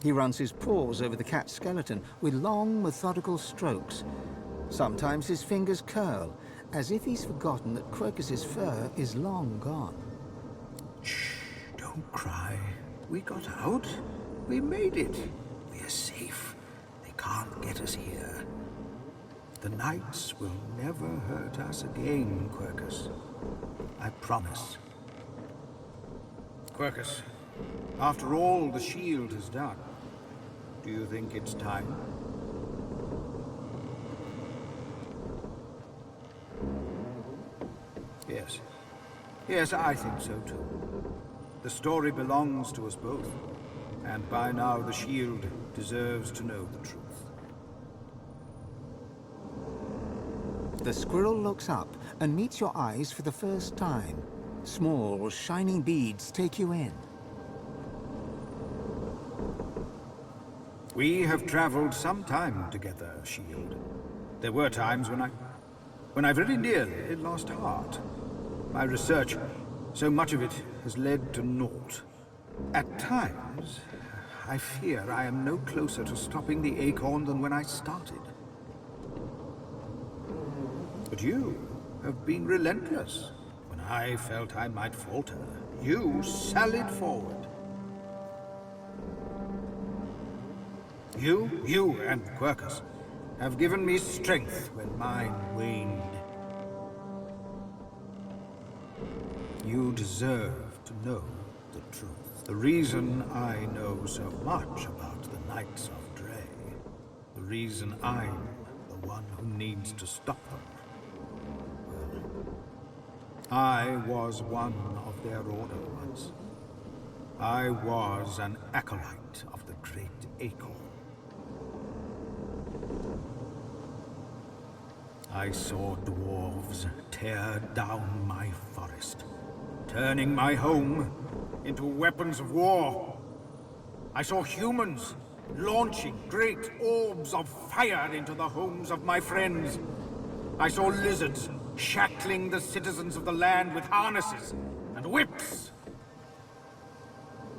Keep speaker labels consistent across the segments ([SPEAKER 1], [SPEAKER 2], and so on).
[SPEAKER 1] He runs his paws over the cat's skeleton with long, methodical strokes. Sometimes his fingers curl, as if he's forgotten that Quercus's fur is long gone.
[SPEAKER 2] Shh, don't cry. We got out. We made it. We're safe. They can't get us here. The Knights will never hurt us again, Quercus. I promise. Quercus, after all the shield has done, do you think it's time? Yes. Yes, I think so too. The story belongs to us both, and by now the shield deserves to know the truth.
[SPEAKER 1] The squirrel looks up and meets your eyes for the first time. Small, shining beads take you in.
[SPEAKER 2] We have traveled some time together, Shield. There were times when I very nearly lost heart. My research, so much of it has led to naught. At times, I fear I am no closer to stopping the acorn than when I started. But you have been relentless. When I felt I might falter, you sallied forward. You and Quercus have given me strength when mine waned. You deserve to know the truth. The reason I know so much about the Knights of Dre. The reason I'm the one who needs to stop them. I was one of their order once. I was an acolyte of the Great Acorn. I saw dwarves tear down my forest, turning my home into weapons of war. I saw humans launching great orbs of fire into the homes of my friends. I saw lizards shackling the citizens of the land with harnesses and whips.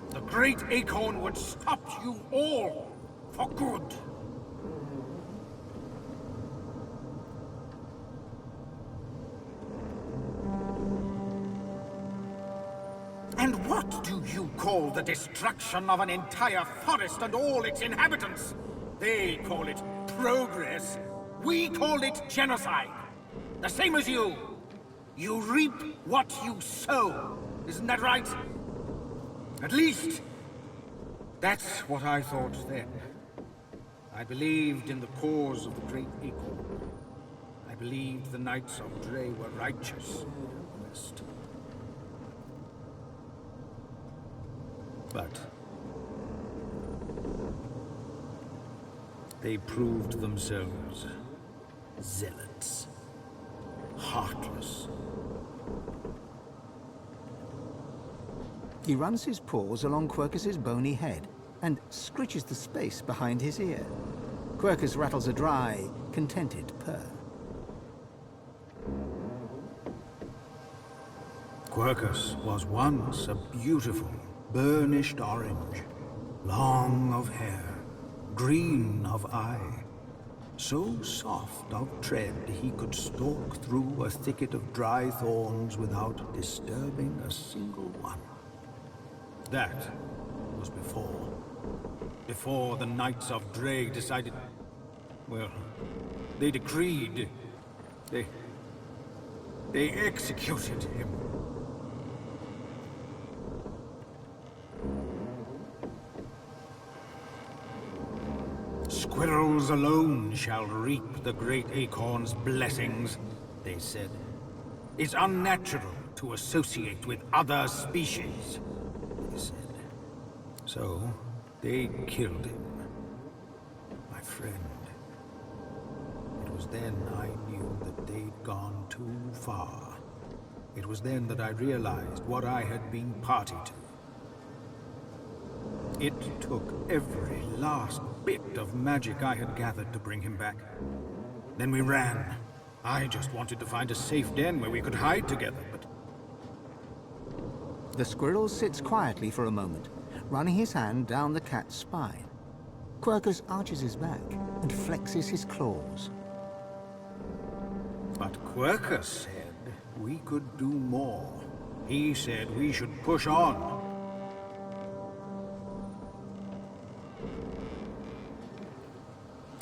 [SPEAKER 2] The Great Acorn would stop you all for good. And what do you call the destruction of an entire forest and all its inhabitants? They call it progress. We call it genocide. The same as you. You reap what you sow. Isn't that right? At least, that's what I thought then. I believed in the cause of the Great Acorn. I believed the Knights of Dre were righteous in their quest. But they proved themselves zealots. Heartless.
[SPEAKER 1] He runs his paws along Quercus's bony head and scritches the space behind his ear. Quercus rattles a dry, contented purr.
[SPEAKER 2] Quercus was once a beautiful, burnished orange, long of hair, green of eye, so soft of tread he could stalk through a thicket of dry thorns without disturbing a single one. That was before the Knights of Dre decided, well, they decreed, they executed him. Squirrels alone shall reap the Great Acorn's blessings, they said. It's unnatural to associate with other species, they said. So, they killed him. My friend. It was then I knew that they'd gone too far. It was then that I realized what I had been party to. It took every last bit of magic I had gathered to bring him back. Then we ran. I just wanted to find a safe den where we could hide together, but...
[SPEAKER 1] The squirrel sits quietly for a moment, running his hand down the cat's spine. Quercus arches his back and flexes his claws.
[SPEAKER 2] But Quercus said we could do more. He said we should push on.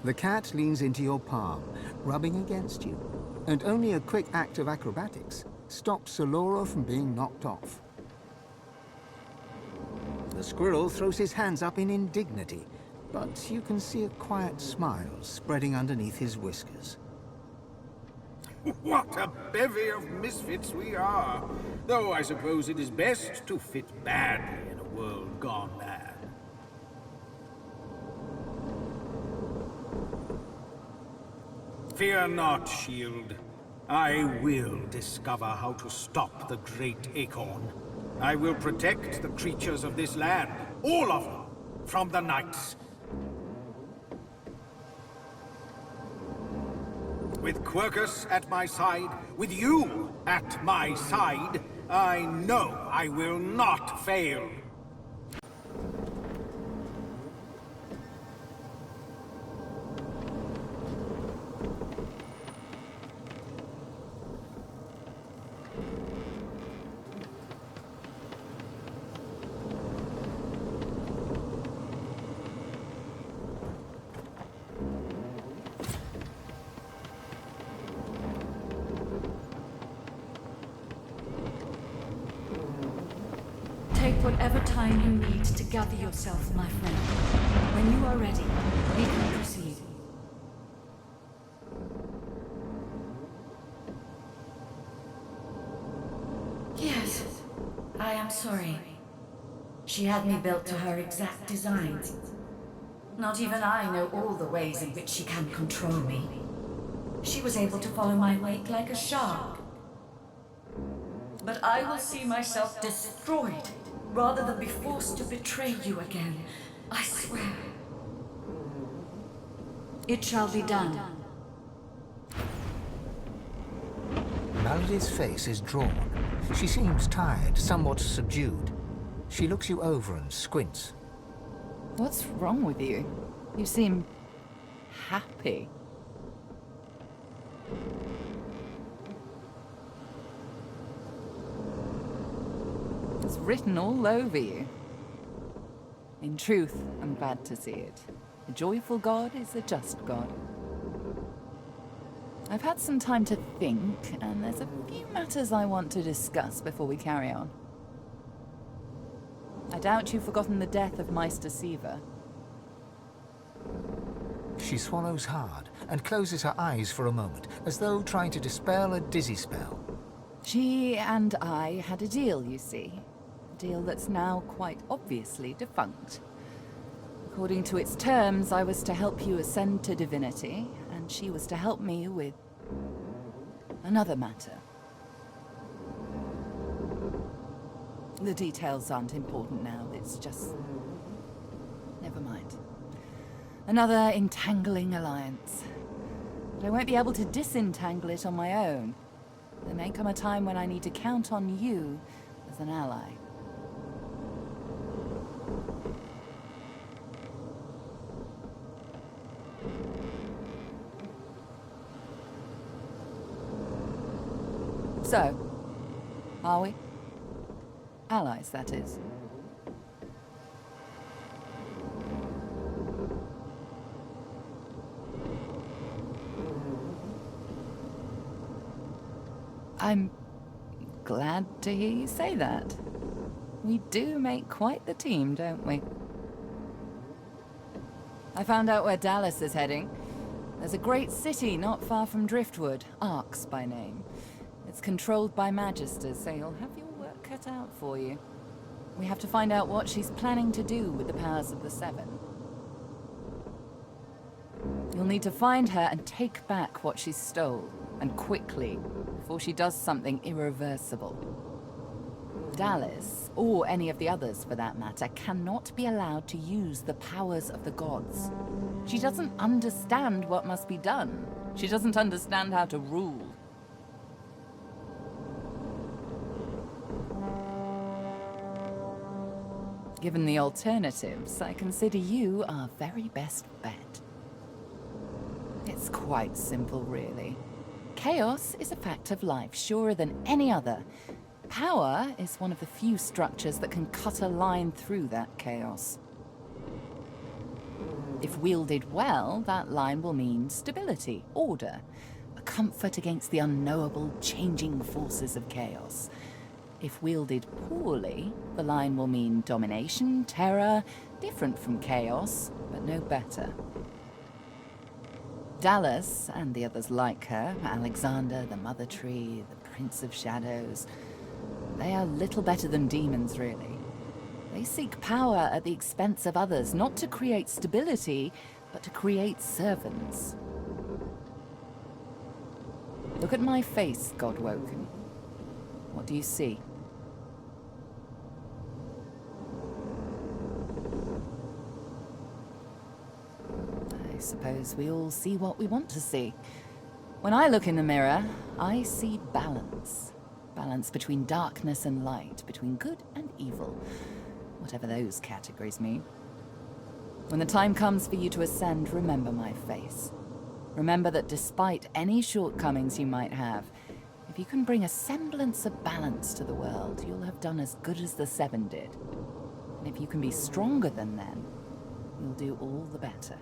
[SPEAKER 1] The cat leans into your palm, rubbing against you, and only a quick act of acrobatics stops Solora from being knocked off. The squirrel throws his hands up in indignity, but you can see a quiet smile spreading underneath his whiskers.
[SPEAKER 2] What a bevy of misfits we are! Though I suppose it is best to fit badly in a world gone mad. Fear not, Shield. I will discover how to stop the Great Acorn. I will protect the creatures of this land, all of them, from the Knights. With Quercus at my side, with you at my side, I know I will not fail.
[SPEAKER 3] Take whatever time you need to gather yourself, my friend. When you are ready, we can proceed. Yes, I am sorry. She had me built to her exact designs. Not even I know all the ways in which she can control me. She was able to follow my wake like a shark. But I will see myself destroyed rather than be forced to betray you again. I swear. It shall be done.
[SPEAKER 1] Melody's face is drawn. She seems tired, somewhat subdued. She looks you over and squints.
[SPEAKER 4] What's wrong with you? You seem happy. It's written all over you. In truth, I'm glad to see it. A joyful God is a just God. I've had some time to think, and there's a few matters I want to discuss before we carry on. I doubt you've forgotten the death of Meister Siva.
[SPEAKER 1] She swallows hard and closes her eyes for a moment, as though trying to dispel a dizzy spell.
[SPEAKER 4] She and I had a deal, you see. A deal that's now quite obviously defunct. According to its terms, I was to help you ascend to divinity, and she was to help me with another matter. The details aren't important now, it's just... never mind. Another entangling alliance. But I won't be able to disentangle it on my own. There may come a time when I need to count on you as an ally. So, are we? Allies, that is. I'm glad to hear you say that. We do make quite the team, don't we? I found out where Dallas is heading. There's a great city not far from Driftwood, Arx by name. It's controlled by Magisters, so you'll have your work cut out for you. We have to find out what she's planning to do with the powers of the Seven. You'll need to find her and take back what she stole, and quickly, before she does something irreversible. Dallas, or any of the others for that matter, cannot be allowed to use the powers of the gods. She doesn't understand what must be done. She doesn't understand how to rule. Given the alternatives, I consider you our very best bet. It's quite simple, really. Chaos is a fact of life, surer than any other. Power is one of the few structures that can cut a line through that chaos. If wielded well, that line will mean stability, order, a comfort against the unknowable, changing forces of chaos. If wielded poorly, the line will mean domination, terror, different from chaos, but no better. Dallas, and the others like her, Alexander, the Mother Tree, the Prince of Shadows, they are little better than demons, really. They seek power at the expense of others, not to create stability, but to create servants. Look at my face, Godwoken. What do you see? I suppose we all see what we want to see. When I look in the mirror, I see balance. Balance between darkness and light, between good and evil, whatever those categories mean. When the time comes for you to ascend, remember my face. Remember that despite any shortcomings you might have, if you can bring a semblance of balance to the world, you'll have done as good as the Seven did. And if you can be stronger than them, you'll do all the better.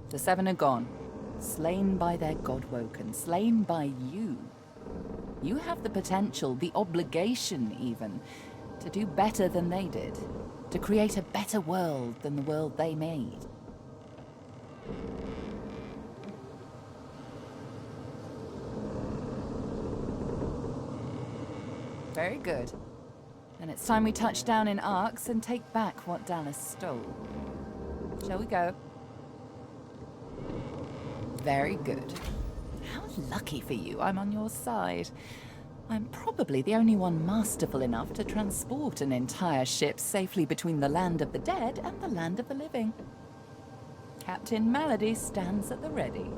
[SPEAKER 4] The Seven are gone, slain by their Godwoken, slain by you. You have the potential, the obligation even, to do better than they did, to create a better world than the world they made. Very good. Then it's time we touch down in Arx and take back what Dallas stole. Shall we go? Very good. How lucky for you I'm on your side. I'm probably the only one masterful enough to transport an entire ship safely between the land of the dead and the land of the living. Captain Malady stands at the ready.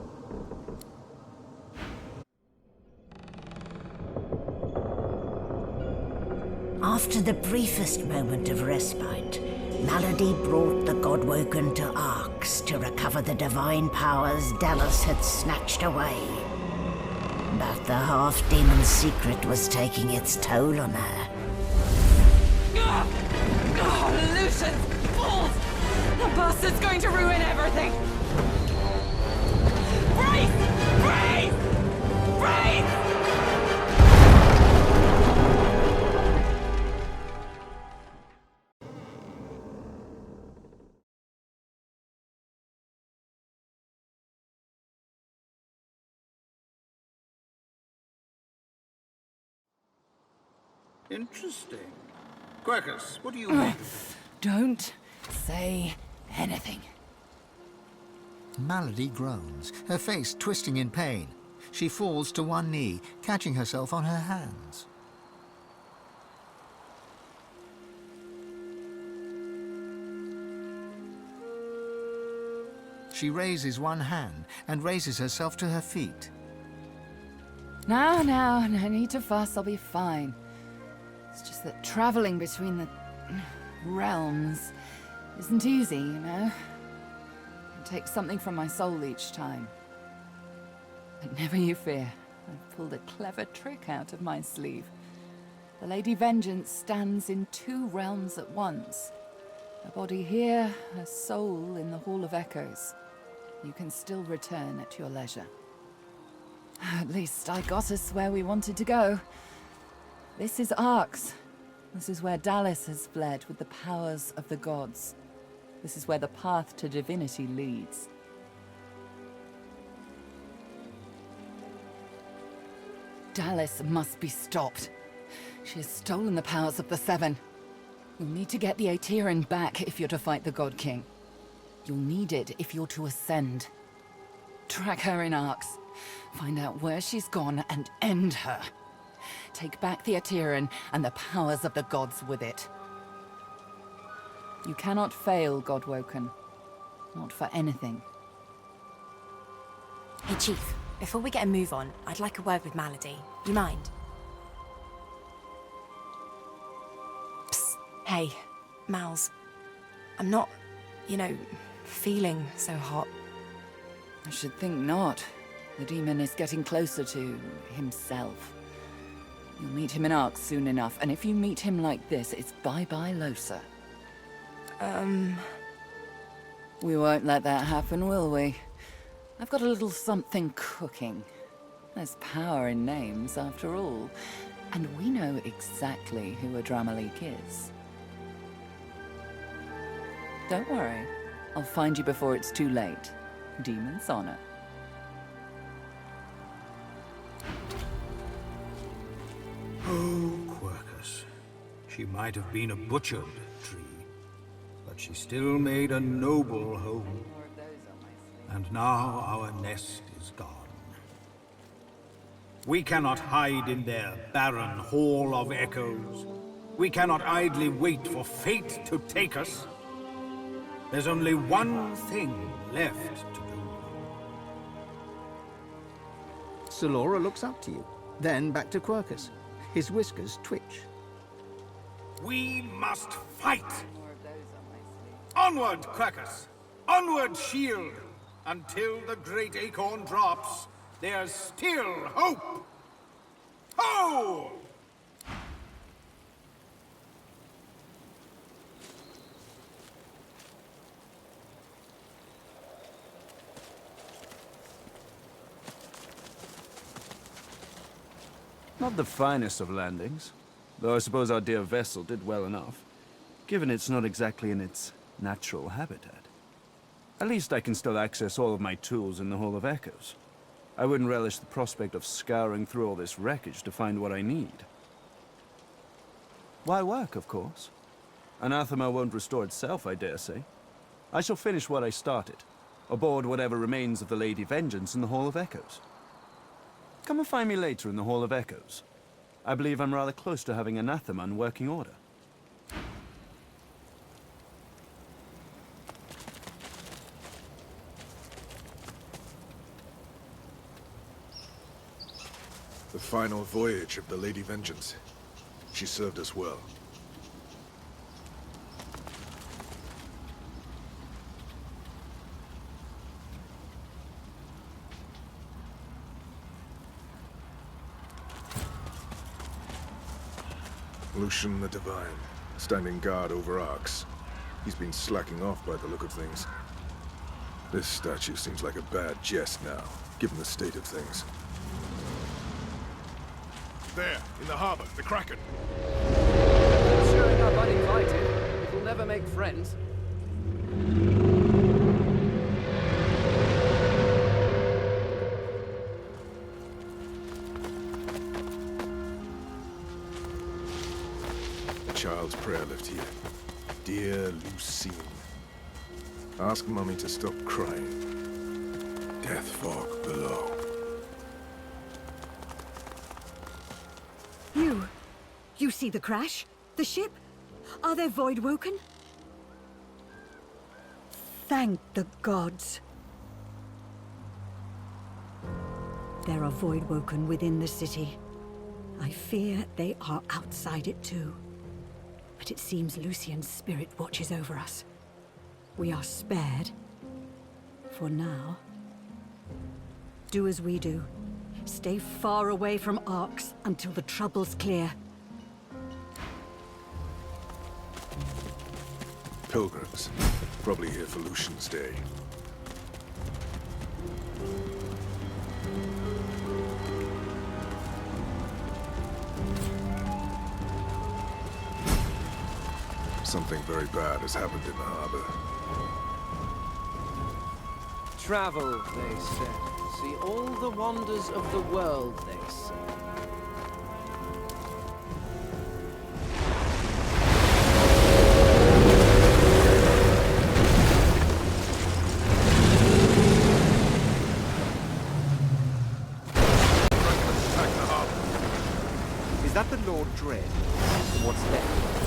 [SPEAKER 5] After the briefest moment of respite, Malady brought the Godwoken to Arx to recover the divine powers Dallas had snatched away. But the half-demon secret was taking its toll on her.
[SPEAKER 4] Lucian! Fools! The bastard's going to ruin everything! Brace! Brace! Brace!
[SPEAKER 2] Interesting. Quercus, what do you think?
[SPEAKER 4] Don't say anything.
[SPEAKER 1] Malady groans, her face twisting in pain. She falls to one knee, catching herself on her hands. She raises one hand and raises herself to her feet.
[SPEAKER 4] Now, no need to fuss, I'll be fine. It's just that traveling between the realms isn't easy, you know? It takes something from my soul each time. But never you fear, I've pulled a clever trick out of my sleeve. The Lady Vengeance stands in two realms at once. A body here, a soul in the Hall of Echoes. You can still return at your leisure. At least I got us where we wanted to go. This is Arx. This is where Dallas has fled with the powers of the gods. This is where the path to divinity leads. Dallas must be stopped. She has stolen the powers of the Seven. You'll need to get the Aetherin back if you're to fight the God King. You'll need it if you're to ascend. Track her in Arx. Find out where she's gone and end her. Take back the Aetherin and the powers of the gods with it. You cannot fail, Godwoken. Not for anything.
[SPEAKER 6] Hey, Chief. Before we get a move on, I'd like a word with Malady. You mind? Psst. Hey. Mal's. I'm not, feeling so hot.
[SPEAKER 4] I should think not. The demon is getting closer to himself. You'll meet him in Arx soon enough, and if you meet him like this, it's bye-bye Losa. We won't let that happen, will we? I've got a little something cooking. There's power in names, after all. And we know exactly who Adramalik is. Don't worry. I'll find you before it's too late. Demon's honor.
[SPEAKER 2] Oh, Quercus. She might have been a butchered tree, but she still made a noble home. And now our nest is gone. We cannot hide in their barren hall of echoes. We cannot idly wait for fate to take us. There's only one thing left to do.
[SPEAKER 1] Solora looks up to you, then back to Quercus. His whiskers twitch.
[SPEAKER 2] We must fight! Onward, Quercus! Onward, shield! Until the great acorn drops, there's still hope! Ho!
[SPEAKER 7] Not the finest of landings, though I suppose our dear vessel did well enough, given it's not exactly in its natural habitat. At least I can still access all of my tools in the Hall of Echoes. I wouldn't relish the prospect of scouring through all this wreckage to find what I need. Why work, of course? Anathema won't restore itself, I dare say. I shall finish what I started, aboard whatever remains of the Lady Vengeance in the Hall of Echoes. Come and find me later in the Hall of Echoes. I believe I'm rather close to having Anathema in working order.
[SPEAKER 8] The final voyage of the Lady Vengeance. She served us well. Lucian the Divine, standing guard over Arx. He's been slacking off by the look of things. This statue seems like a bad jest now, given the state of things. There, in the harbor, the Kraken.
[SPEAKER 9] Showing up uninvited. We'll never make friends.
[SPEAKER 8] A child's prayer left here. Dear Lucine. Ask Mummy to stop crying. Death fog below.
[SPEAKER 10] You see the crash? The ship? Are there Voidwoken? Thank the gods. There are Voidwoken within the city. I fear they are outside it too. But it seems Lucian's spirit watches over us. We are spared. For now. Do as we do. Stay far away from Arx until the trouble's clear.
[SPEAKER 8] Pilgrims. Probably here for Lucian's day. Something very bad has happened in the harbor.
[SPEAKER 9] Travel, they said. See all the wonders of the world, they say.
[SPEAKER 8] Attack the harbor.
[SPEAKER 11] Is that the Lord Dread? What's left?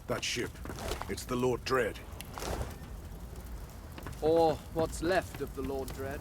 [SPEAKER 8] That ship. It's the Lord Dread.
[SPEAKER 9] Or what's left of the Lord Dread.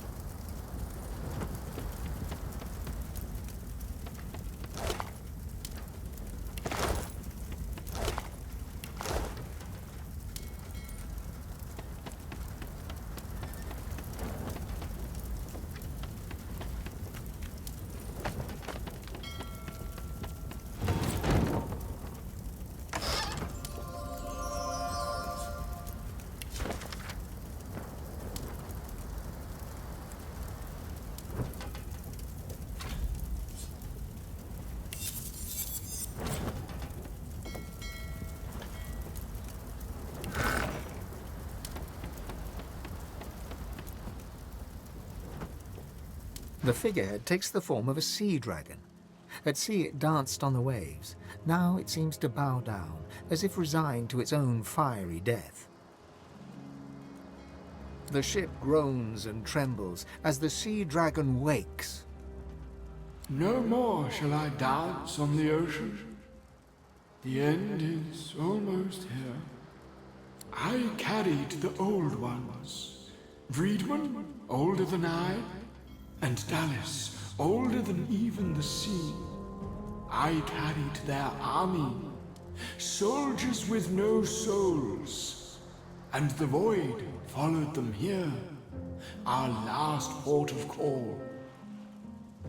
[SPEAKER 1] The figurehead takes the form of a sea dragon. At sea it danced on the waves. Now it seems to bow down, as if resigned to its own fiery death. The ship groans and trembles as the sea dragon wakes.
[SPEAKER 12] No more shall I dance on the ocean. The end is almost here. I carried the old ones. Vriedman, older than I, and Dallas, older than even the sea. I carried their army, soldiers with no souls, and the void followed them here, our last port of call.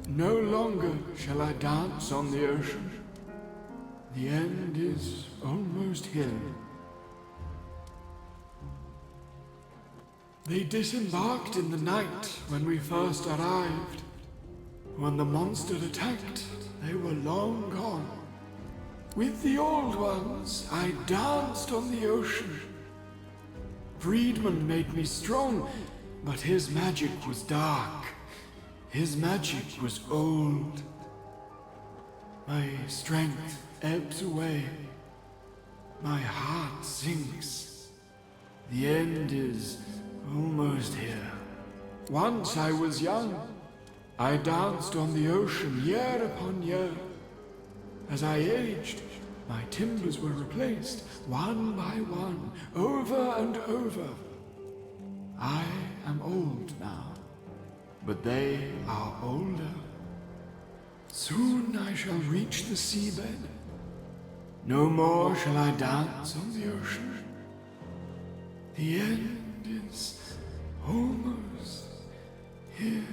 [SPEAKER 12] No longer shall I dance on the ocean. The end is almost here. They disembarked in the night when we first arrived. When the monster attacked, they were long gone. With the old ones, I danced on the ocean. Vriedman made me strong, but his magic was dark. His magic was old. My strength ebbs away. My heart sinks. The end is almost here. Once I was young. I danced on the ocean year upon year. As I aged, my timbers were replaced, one by one, over and over. I am old now, but they are older. Soon I shall reach the seabed. No more shall I dance on the ocean. The end is almost here.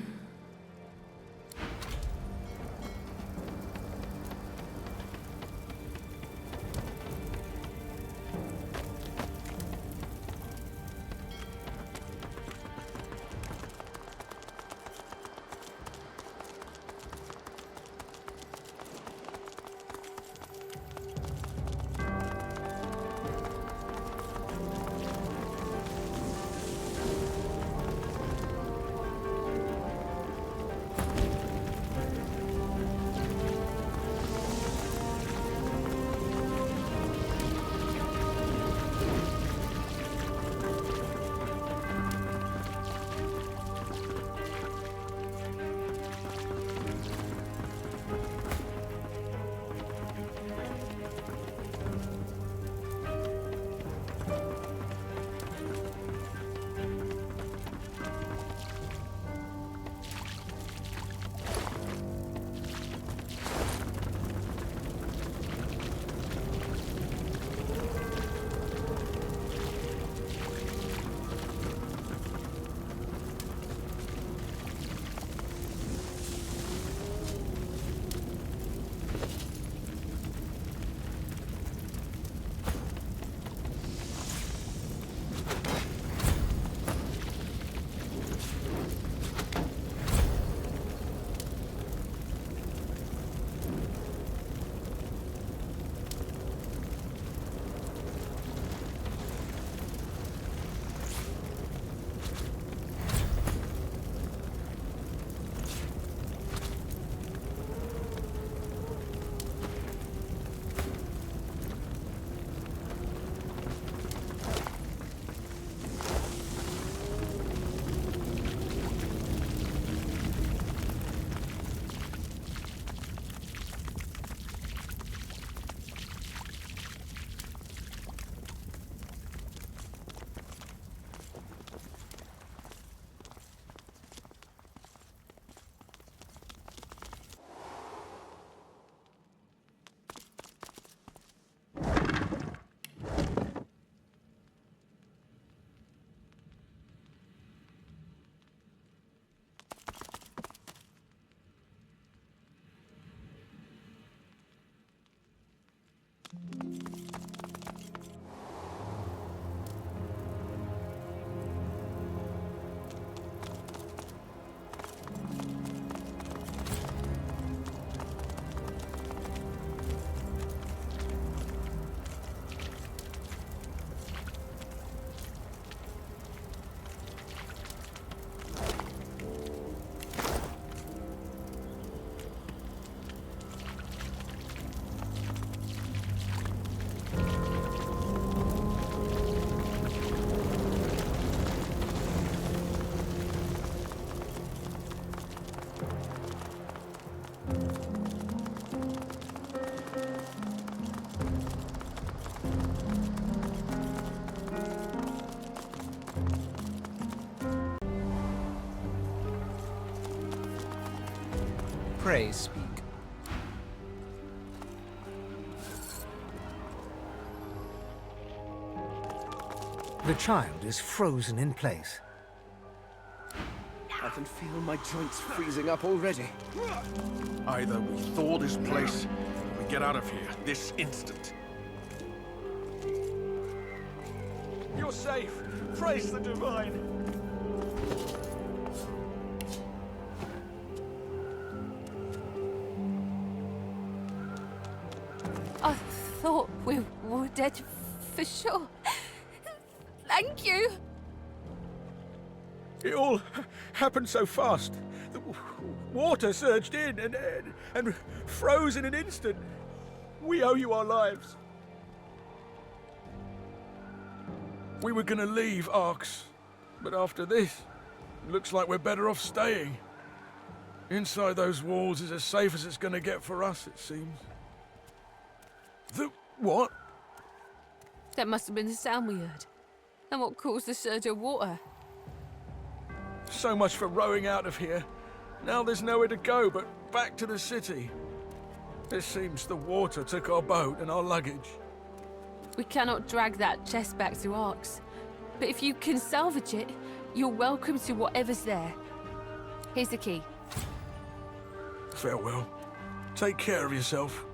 [SPEAKER 9] Pray speak.
[SPEAKER 1] The child is frozen in place.
[SPEAKER 9] I can feel my joints freezing up already.
[SPEAKER 8] Either we thaw this place, or we get out of here this instant.
[SPEAKER 13] You're safe. Praise the Divine.
[SPEAKER 14] I thought we were dead for sure. Thank you.
[SPEAKER 13] It all happened so fast. The water surged in and froze in an instant. We owe you our lives.
[SPEAKER 8] We were gonna leave, Arx. But after this, looks like we're better off staying. Inside those walls is as safe as it's gonna get for us, it seems. The what?
[SPEAKER 14] That must have been the sound we heard. And what caused the surge of water.
[SPEAKER 8] So much for rowing out of here. Now there's nowhere to go but back to the city. It seems the water took our boat and our luggage.
[SPEAKER 14] We cannot drag that chest back to Arx. But if you can salvage it, you're welcome to whatever's there. Here's the key.
[SPEAKER 8] Farewell. Take care of yourself.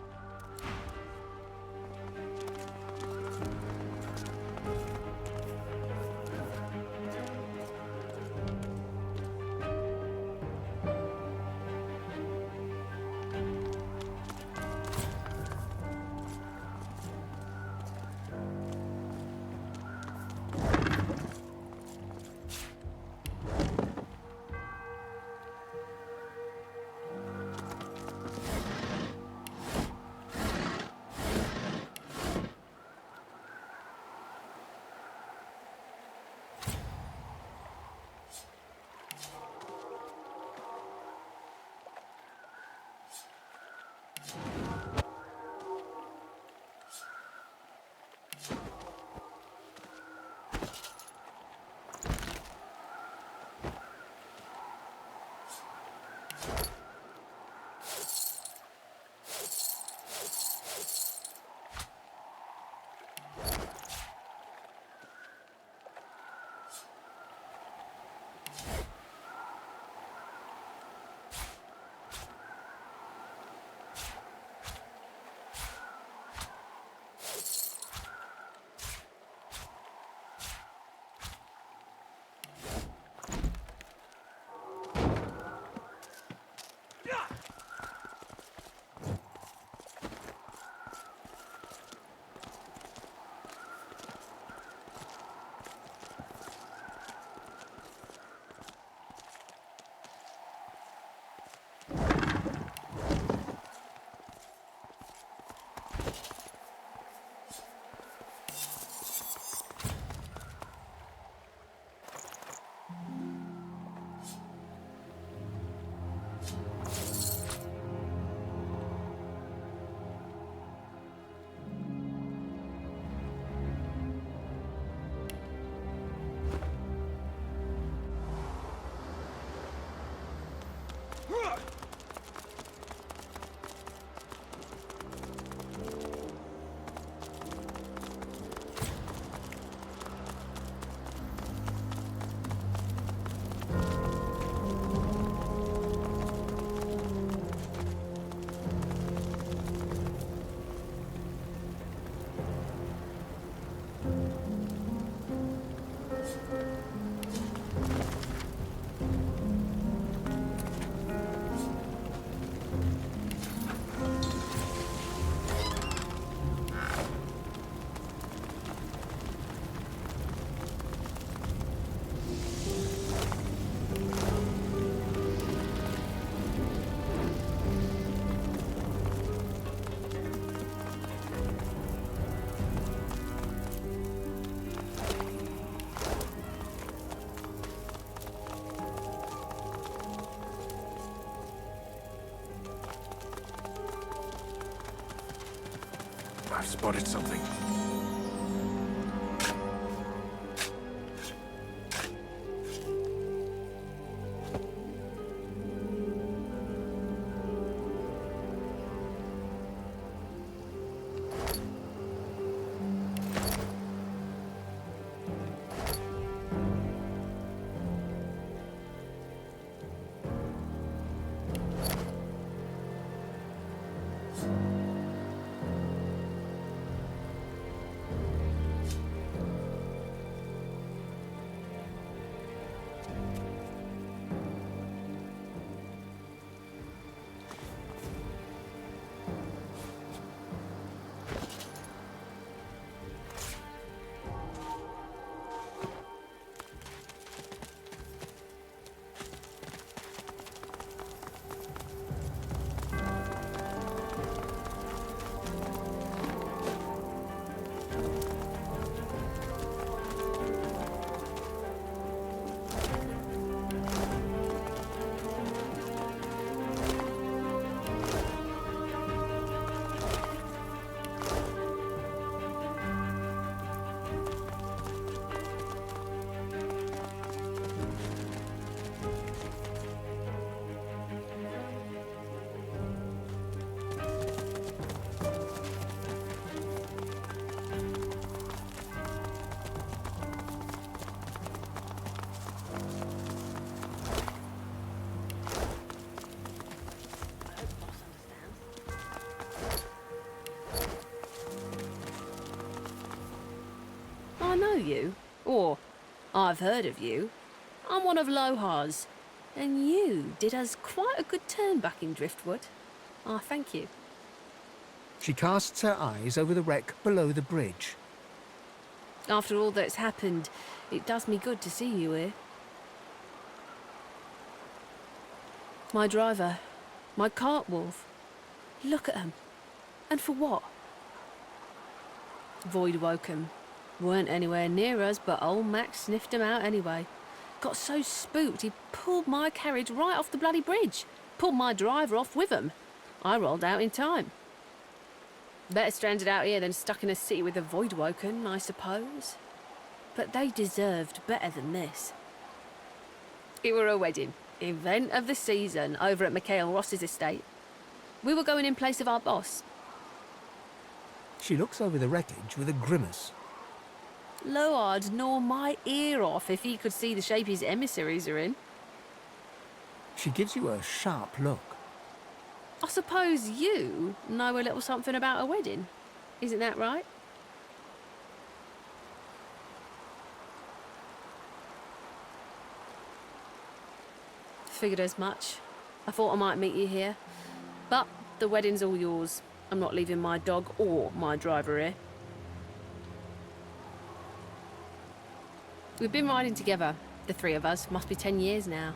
[SPEAKER 8] I've spotted something.
[SPEAKER 14] I know you. Or, I've heard of you. I'm one of Lohar's. And you did us quite a good turn back in Driftwood. I thank you.
[SPEAKER 1] She casts her eyes over the wreck below the bridge.
[SPEAKER 14] After all that's happened, it does me good to see you here. My driver, my cart wolf. Look at 'em. And for what? Void woke 'em. Weren't anywhere near us, but old Max sniffed 'em out anyway. Got so spooked he pulled my carriage right off the bloody bridge. Pulled my driver off with 'em. I rolled out in time. Better stranded out here than stuck in a city with the void woken, I suppose. But they deserved better than this. It were a wedding. Event of the season over at Mikhail Ross's estate. We were going in place of our boss.
[SPEAKER 1] She looks over the wreckage with a grimace.
[SPEAKER 14] Loard'd gnaw my ear off if he could see the shape his emissaries are in.
[SPEAKER 1] She gives you a sharp look.
[SPEAKER 14] I suppose you know a little something about a wedding. Isn't that right? Figured as much. I thought I might meet you here. But the wedding's all yours. I'm not leaving my dog or my driver here. We've been riding together, the three of us, must be 10 years now.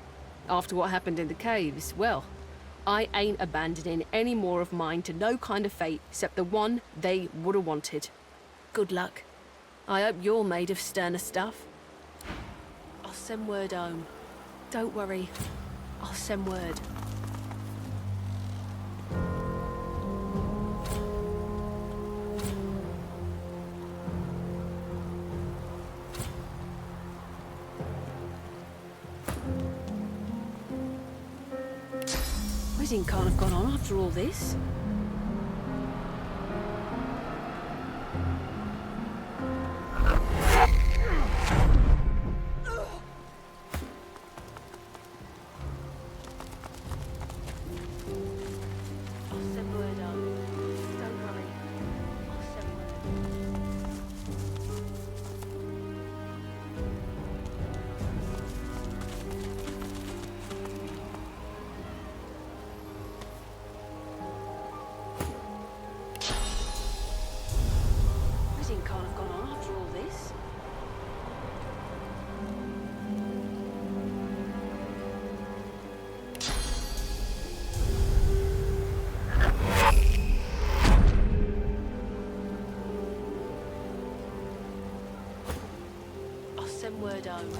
[SPEAKER 14] After what happened in the caves, well, I ain't abandoning any more of mine to no kind of fate except the one they would have wanted. Good luck. I hope you're made of sterner stuff. I'll send word home. Don't worry. I'll send word. Wedding can't have gone on after all this. Send word home.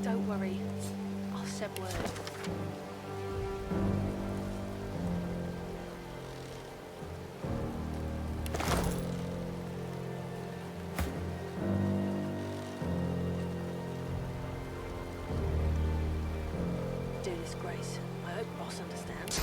[SPEAKER 14] Don't worry. I'll send word. Do this, Grace. I hope Boss understands.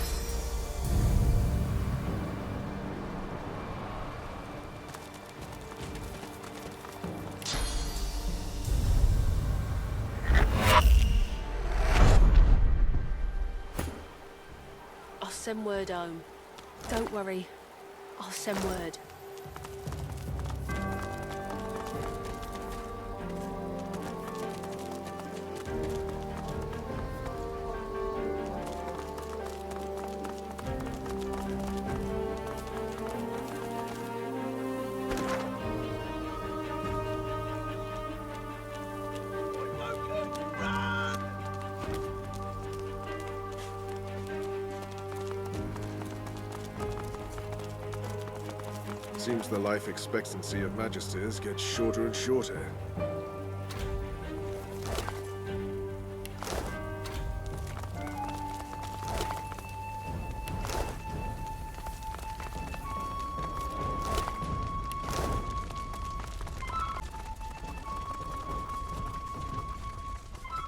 [SPEAKER 14] Send word home. Don't worry. I'll send word.
[SPEAKER 15] Seems the life expectancy of Magisters gets shorter and shorter.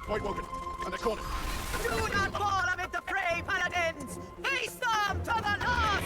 [SPEAKER 2] White Woken, and they're cornered.
[SPEAKER 16] Do not fall amid the fray, paladins! Face them to the last!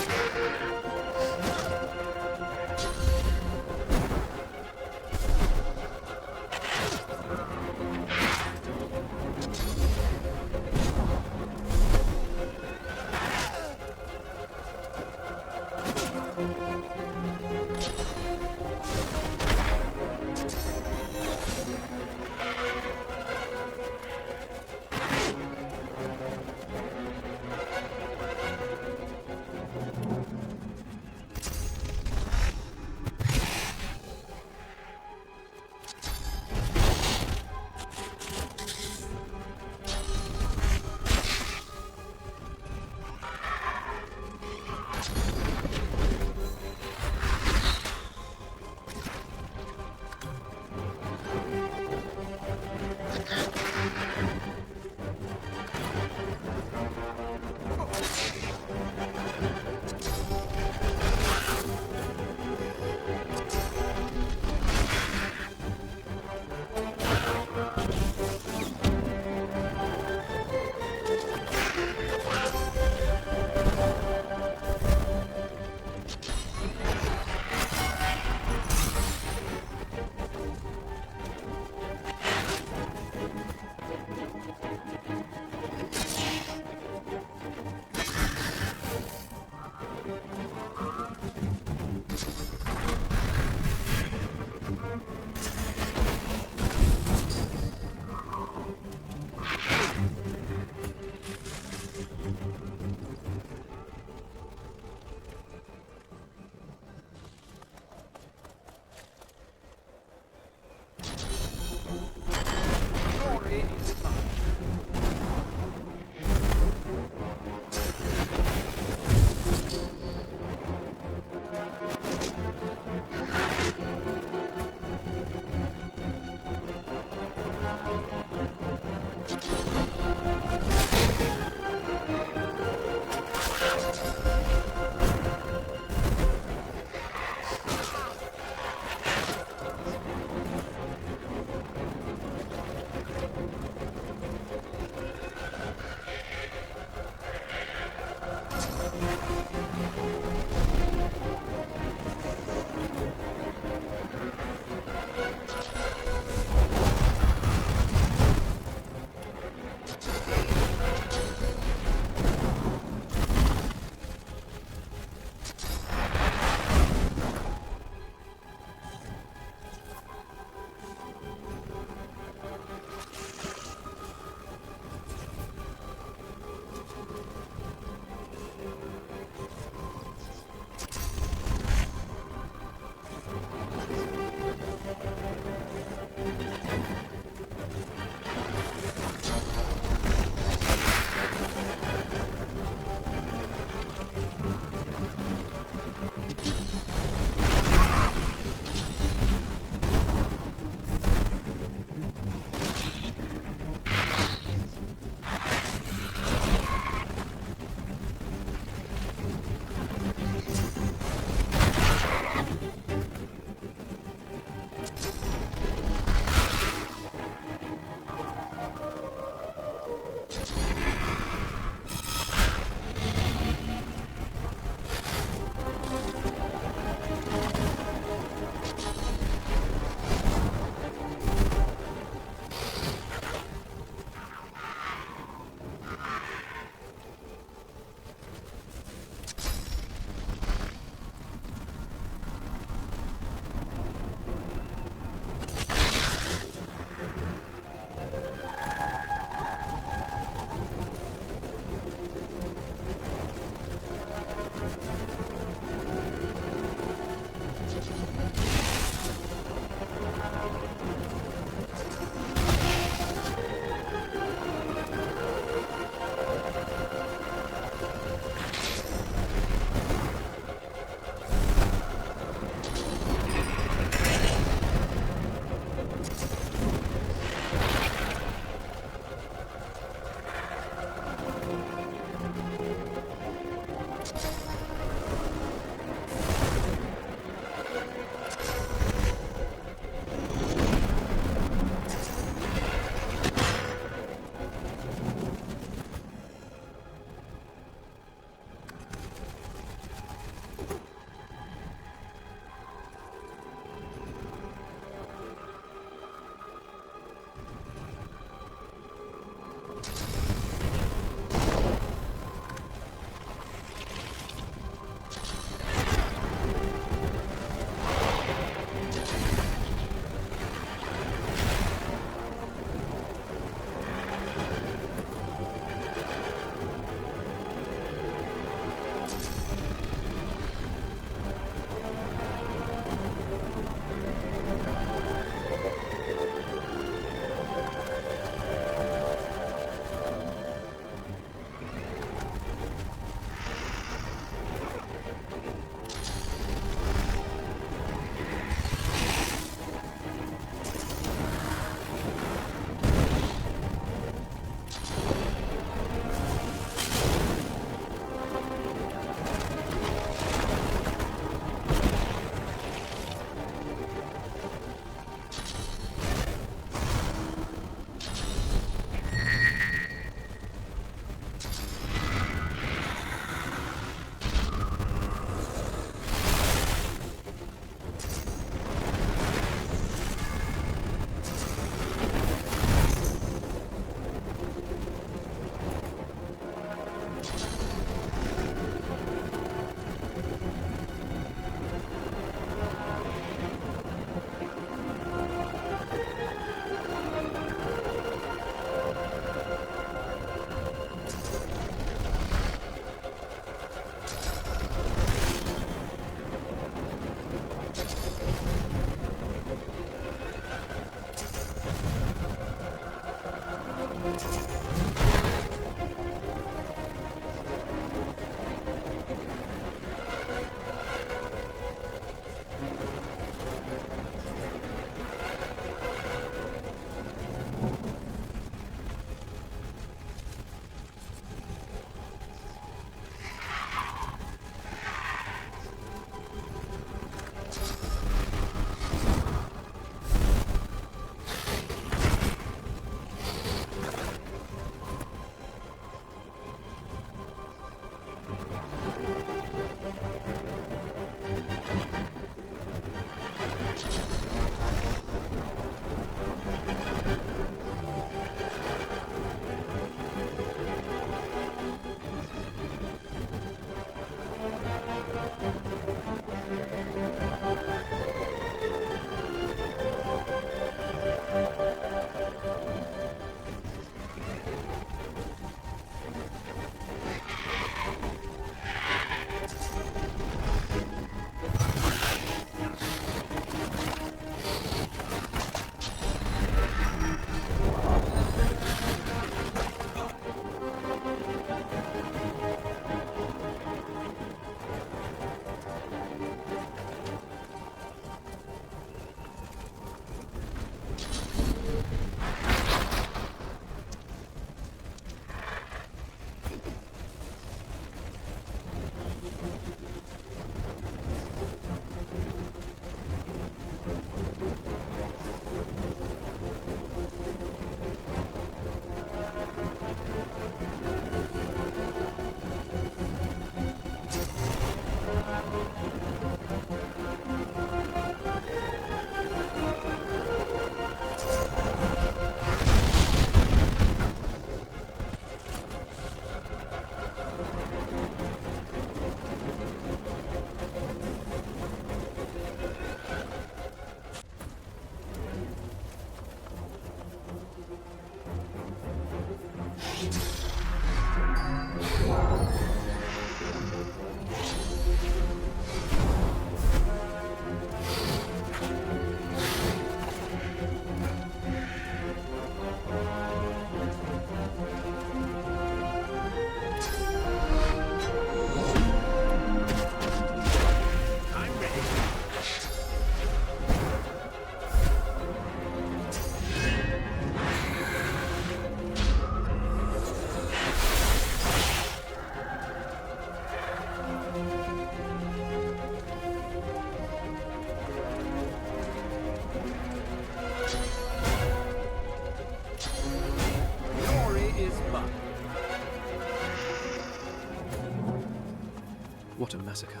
[SPEAKER 17] What a massacre.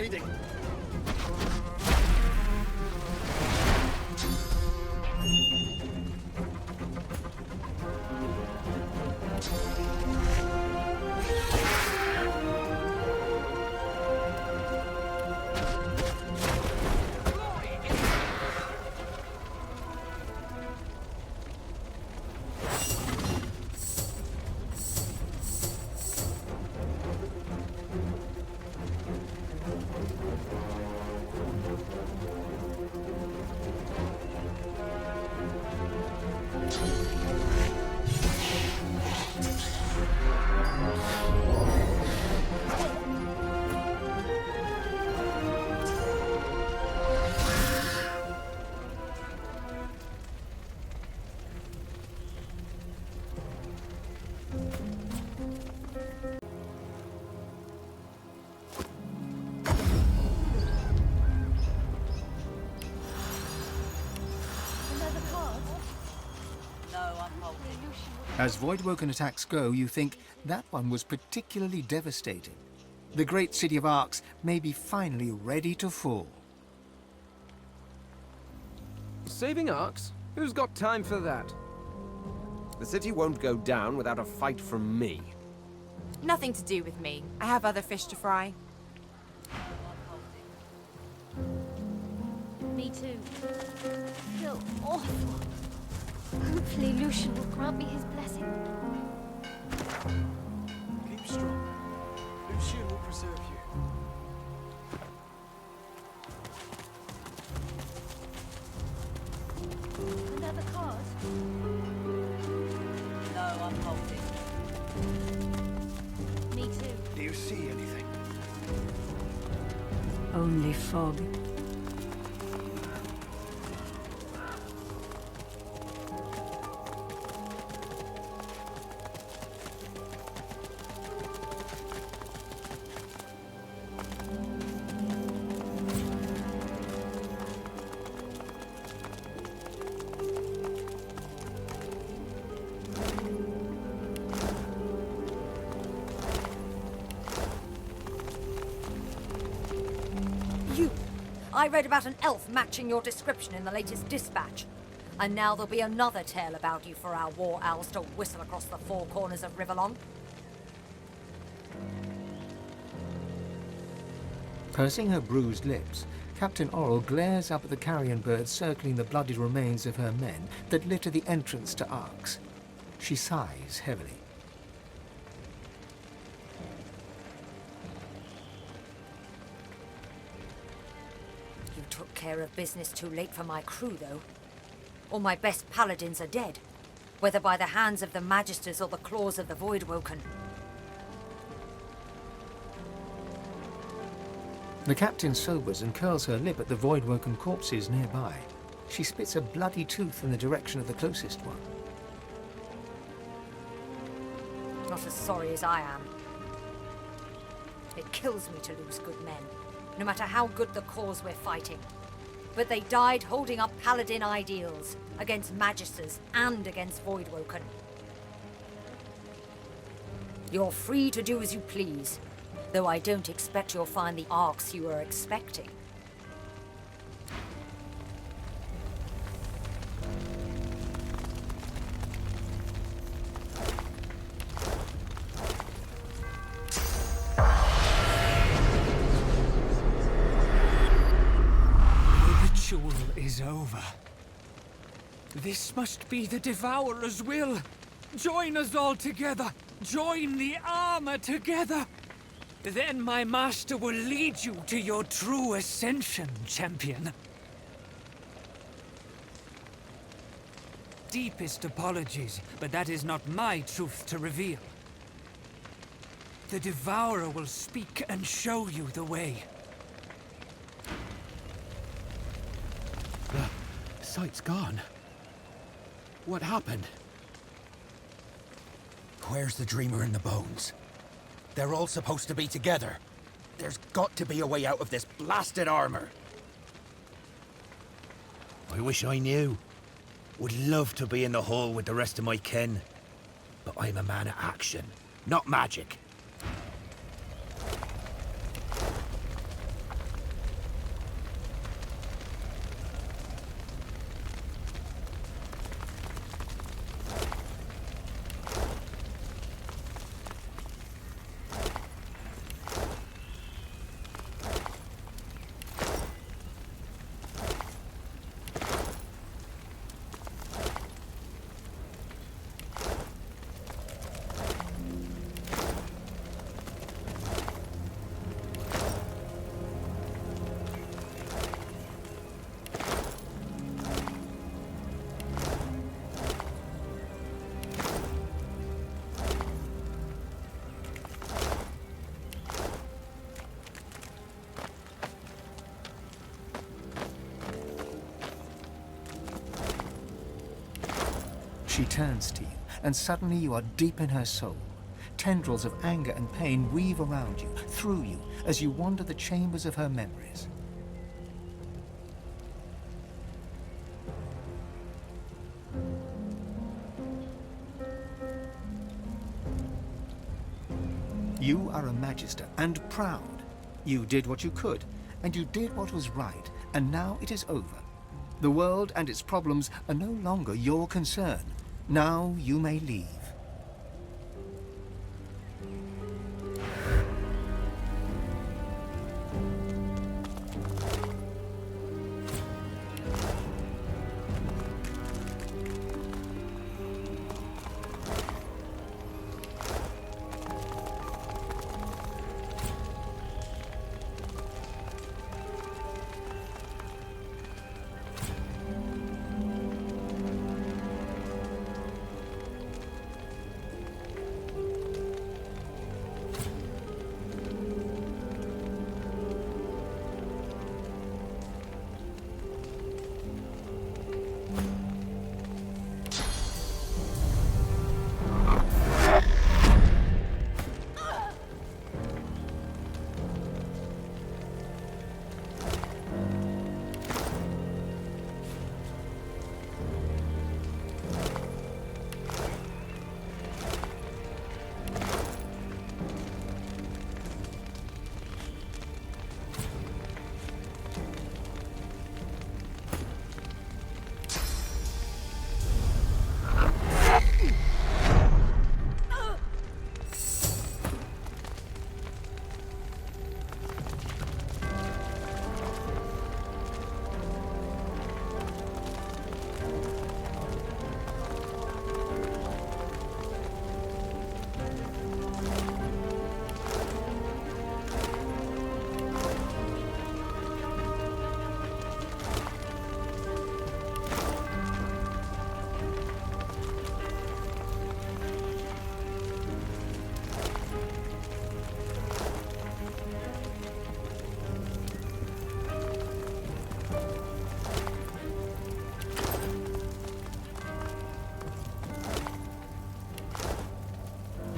[SPEAKER 11] fading.
[SPEAKER 1] As Voidwoken attacks go, you think that one was particularly devastating. The great city of Arx may be finally ready to fall.
[SPEAKER 9] Saving Arx? Who's got time for that?
[SPEAKER 18] The city won't go down without a fight from me.
[SPEAKER 6] Nothing to do with me. I have other fish to fry.
[SPEAKER 19] Me too. I feel awful. Hopefully Lucian will grant me his blessing.
[SPEAKER 17] Keep strong. Lucian will preserve you.
[SPEAKER 19] Another card?
[SPEAKER 16] No, I'm holding.
[SPEAKER 19] Me too.
[SPEAKER 11] Do you see anything?
[SPEAKER 10] Only fog.
[SPEAKER 20] I read about an elf matching your description in the latest dispatch. And now there'll be another tale about you for our war owls to whistle across the four corners of Rivellon.
[SPEAKER 1] Pursing her bruised lips, Captain Oral glares up at the carrion birds circling the bloody remains of her men that litter the entrance to Arx. She sighs heavily.
[SPEAKER 20] You took care of business too late for my crew, though. All my best paladins are dead, whether by the hands of the Magisters or the claws of the Voidwoken.
[SPEAKER 1] The captain sobers and curls her lip at the Voidwoken corpses nearby. She spits a bloody tooth in the direction of the closest one.
[SPEAKER 20] Not as sorry as I am. It kills me to lose good men, no matter how good the cause we're fighting. But they died holding up paladin ideals, against Magisters and against Voidwoken. You're free to do as you please, though I don't expect you'll find the Arx you were expecting.
[SPEAKER 21] Is over. This must be the Devourer's will. Join us all together. Join the armor together. Then my master will lead you to your true ascension, champion. Deepest apologies, but that is not my truth to reveal. The Devourer will speak and show you the way.
[SPEAKER 22] The sight's gone. What happened?
[SPEAKER 23] Where's the Dreamer and the Bones? They're all supposed to be together. There's got to be a way out of this blasted armor. I wish I knew. Would love to be in the hall with the rest of my kin. But I'm a man of action, not magic.
[SPEAKER 1] She turns to you, and suddenly you are deep in her soul. Tendrils of anger and pain weave around you, through you, as you wander the chambers of her memories. You are a Magister, and proud. You did what you could, and you did what was right, and now it is over. The world and its problems are no longer your concern. Now you may leave.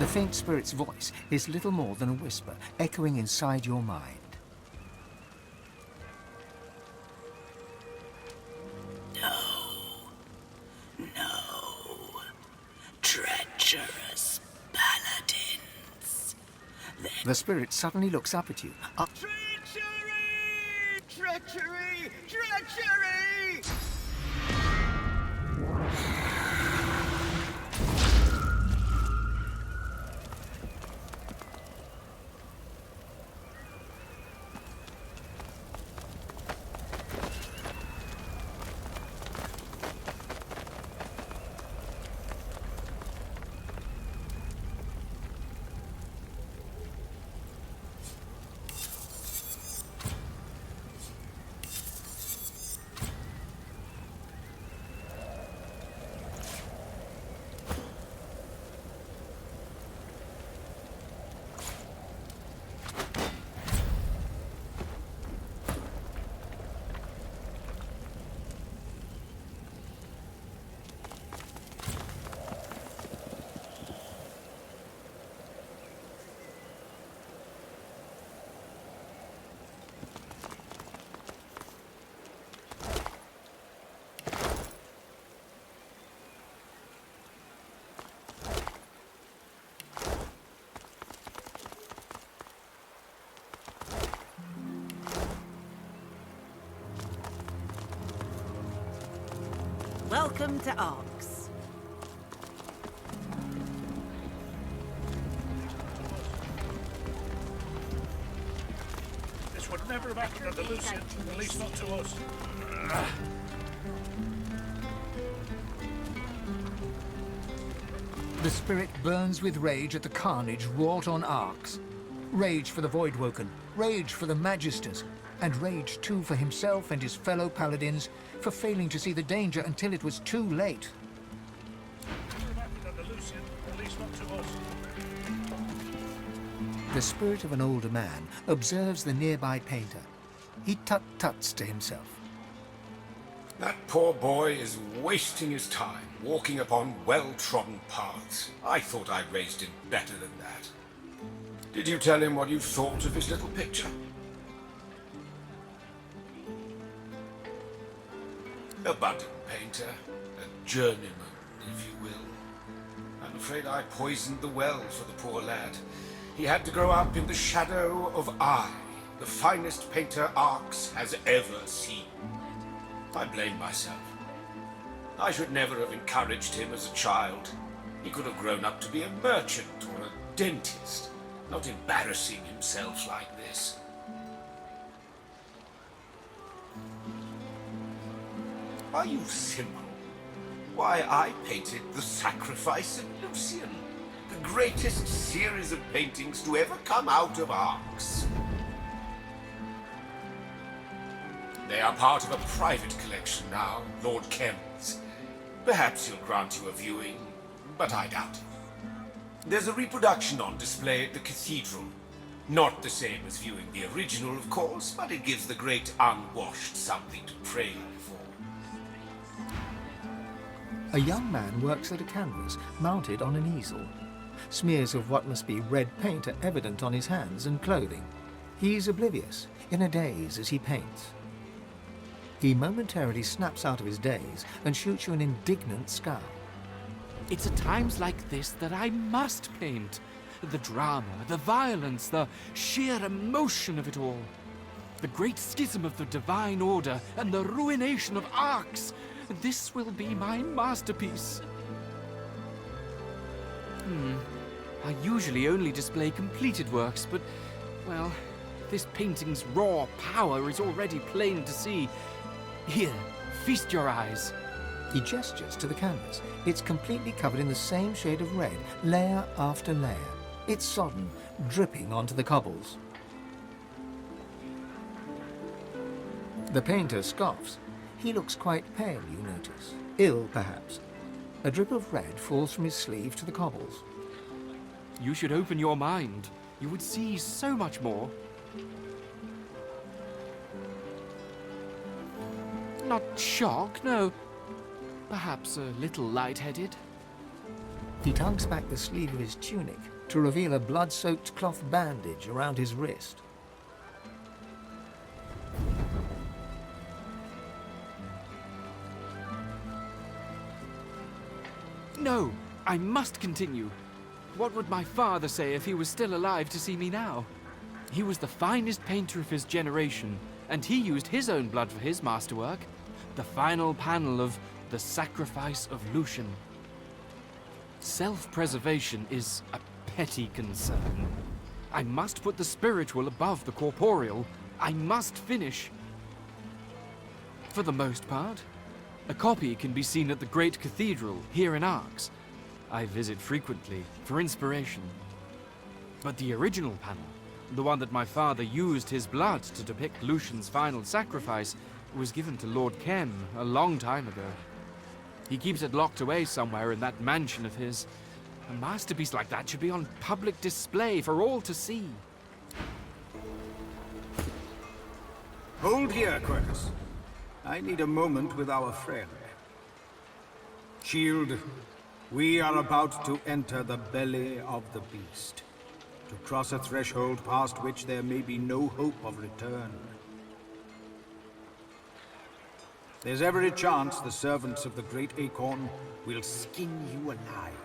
[SPEAKER 1] The faint spirit's voice is little more than a whisper, echoing inside your mind.
[SPEAKER 3] Treacherous paladins.
[SPEAKER 1] The spirit suddenly looks up at you.
[SPEAKER 16] Treachery! Treachery!
[SPEAKER 3] Welcome to Arx.
[SPEAKER 4] This would never have happened under Lucian, at least not to us.
[SPEAKER 1] The spirit burns with rage at the carnage wrought on Arx. Rage for the Voidwoken, rage for the Magisters, and rage too for himself and his fellow paladins for failing to see the danger until it was too late. The spirit of an older man observes the nearby painter. He tut-tuts to himself.
[SPEAKER 5] That poor boy is wasting his time walking upon well-trodden paths. I thought I raised him better than that. Did you tell him what you thought of his little picture? A budding painter, a journeyman, if you will. I'm afraid I poisoned the well for the poor lad. He had to grow up in the shadow of I, the finest painter Arx has ever seen. I blame myself. I should never have encouraged him as a child. He could have grown up to be a merchant or a dentist, not embarrassing himself like this. Are you simple? Why, I painted The Sacrifice of Lucian, the greatest series of paintings to ever come out of Arx. They are part of a private collection now, Lord Kem's. Perhaps he'll grant you a viewing, but I doubt it. There's a reproduction on display at the cathedral. Not the same as viewing the original, of course, but it gives the great unwashed something to pray for.
[SPEAKER 1] A young man works at a canvas, mounted on an easel. Smears of what must be red paint are evident on his hands and clothing. He's oblivious, in a daze as he paints. He momentarily snaps out of his daze and shoots you an indignant scowl.
[SPEAKER 22] It's at times like this that I must paint. The drama, the violence, the sheer emotion of it all. The great schism of the Divine Order and the ruination of Arx. This will be my masterpiece. I usually only display completed works, but, well, this painting's raw power is already plain to see. Here, feast your eyes.
[SPEAKER 1] He gestures to the canvas. It's completely covered in the same shade of red, layer after layer. It's sodden, dripping onto the cobbles. The painter scoffs. He looks quite pale, you notice. Ill, perhaps. A drip of red falls from his sleeve to the cobbles.
[SPEAKER 22] You should open your mind. You would see so much more. Not shock, no. Perhaps a little lightheaded.
[SPEAKER 1] He tugs back the sleeve of his tunic to reveal a blood-soaked cloth bandage around his wrist.
[SPEAKER 22] No, I must continue. What would my father say if he was still alive to see me now? He was the finest painter of his generation, and he used his own blood for his masterwork, the final panel of The Sacrifice of Lucian. Self-preservation is a petty concern. I must put the spiritual above the corporeal. I must finish. For the most part, a copy can be seen at the Great Cathedral here in Arx. I visit frequently for inspiration. But the original panel, the one that my father used his blood to depict Lucian's final sacrifice, was given to Lord Kem a long time ago. He keeps it locked away somewhere in that mansion of his. A masterpiece like that should be on public display for all to see.
[SPEAKER 2] Hold here, Quercus. I need a moment with our friend. Shield, we are about to enter the belly of the beast, to cross a threshold past which there may be no hope of return. There's every chance the servants of the Great Acorn will skin you alive,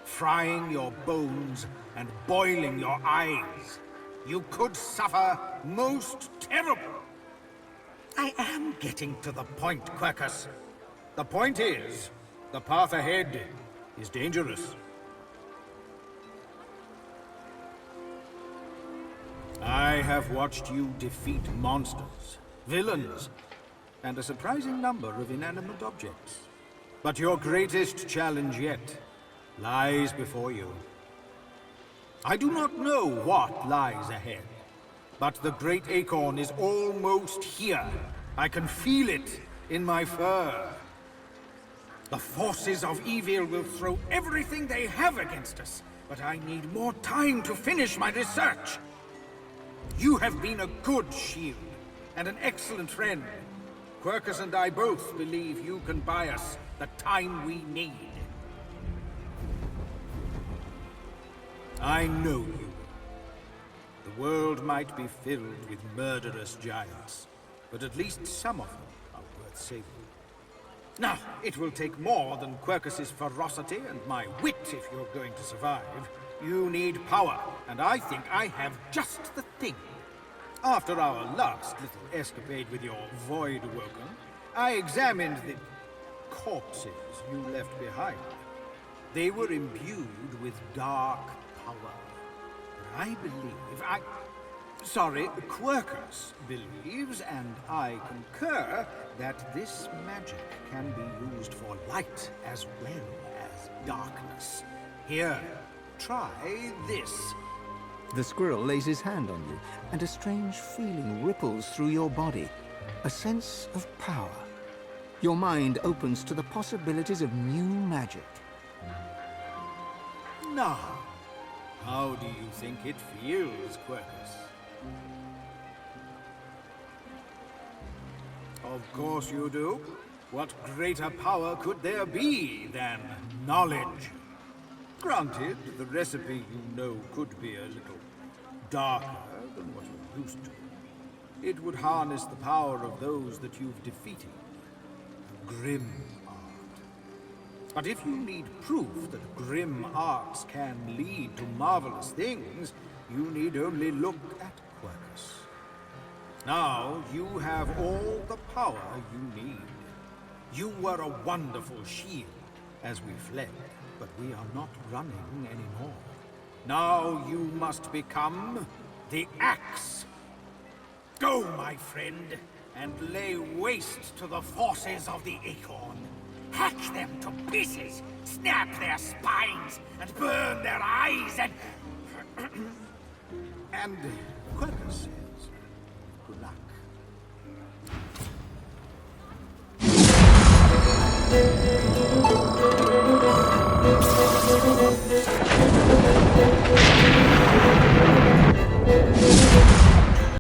[SPEAKER 2] frying your bones and boiling your eyes. You could suffer most terrible. I am getting to the point, Quercus. The point is, the path ahead is dangerous. I have watched you defeat monsters, villains, and a surprising number of inanimate objects. But your greatest challenge yet lies before you. I do not know what lies ahead, but the Great Acorn is almost here. I can feel it in my fur. The forces of evil will throw everything they have against us, but I need more time to finish my research. You have been a good shield, and an excellent friend. Quercus and I both believe you can buy us the time we need. I know you. The world might be filled with murderous giants, but at least some of them are worth saving. Now, it will take more than Quercus's ferocity and my wit if you're going to survive. You need power, and I think I have just the thing. After our last little escapade with your Void Woken, I examined the corpses you left behind. They were imbued with dark power. But I believe Quercus believes, and I concur, that this magic can be used for light as well as darkness. Here, try this.
[SPEAKER 1] The squirrel lays his hand on you, and a strange feeling ripples through your body. A sense of power. Your mind opens to the possibilities of new magic.
[SPEAKER 2] Now, how do you think it feels, Quercus? Of course you do. What greater power could there be than knowledge? Granted, the recipe you know could be a little darker than what you're used to. It would harness the power of those that you've defeated. The grim art. But if you need proof that grim arts can lead to marvelous things, you need only look at Quercus. Now you have all the power you need. You were a wonderful shield as we fled, but we are not running anymore. Now you must become the Axe. Go, my friend, and lay waste to the forces of the Acorn. Hack them to pieces, snap their spines, and burn their eyes, and... and Quercus says, good luck.